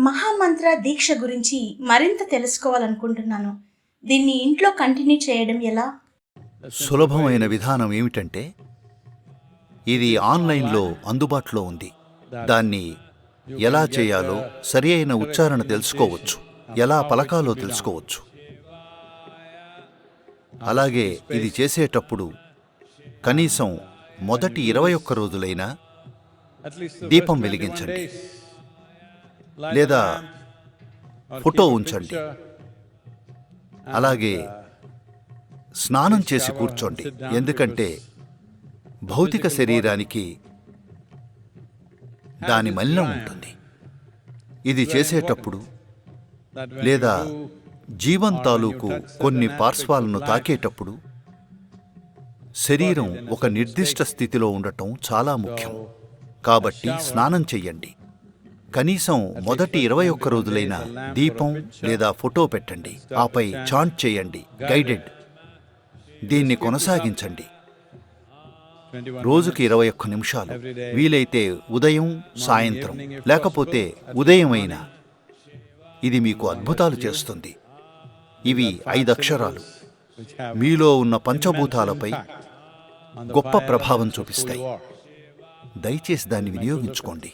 మహామంత్ర దీక్ష గురించి మరింత తెలుసుకోవాలనుకుంటున్నాను. దీన్ని ఇంట్లో కంటిన్యూ చేయడం ఎలా? సులభమైన విధానం ఏమిటంటే, ఇది ఆన్లైన్లో అందుబాటులో ఉంది. దాన్ని ఎలా చేయాలో, సరి అయిన ఉచ్చారణ తెలుసుకోవచ్చు, ఎలా పలకాలో తెలుసుకోవచ్చు. అలాగే ఇది చేసేటప్పుడు కనీసం మొదటి 21 రోజులైనా దీపం వెలిగించండి, లేదా ఫోటో ఉంచండి. అలాగే స్నానం చేసి కూర్చోండి, ఎందుకంటే భౌతిక శరీరానికి దాని మలినం ఉంటుంది. ఇది చేసేటప్పుడు లేదా జీవం తాలూకు కొన్ని పార్శ్వాలను తాకేటప్పుడు శరీరం ఒక నిర్దిష్ట స్థితిలో ఉండటం చాలా ముఖ్యం. కాబట్టి స్నానం చెయ్యండి. కనీసం మొదటి 21 రోజులైనా దీపం లేదా ఫోటో పెట్టండి. ఆపై చాంట్ చేయండి, గైడెడ్. దీన్ని కొనసాగించండి రోజుకి 21 నిమిషాలు. వీలైతే ఉదయం, సాయంత్రం, లేకపోతే ఉదయం అయినా. ఇది మీకు అద్భుతాలు చేస్తుంది. ఇవి 5 అక్షరాలు మీలో ఉన్న పంచభూతాలపై గొప్ప ప్రభావం చూపిస్తాయి. దయచేసి దాన్ని వినియోగించుకోండి.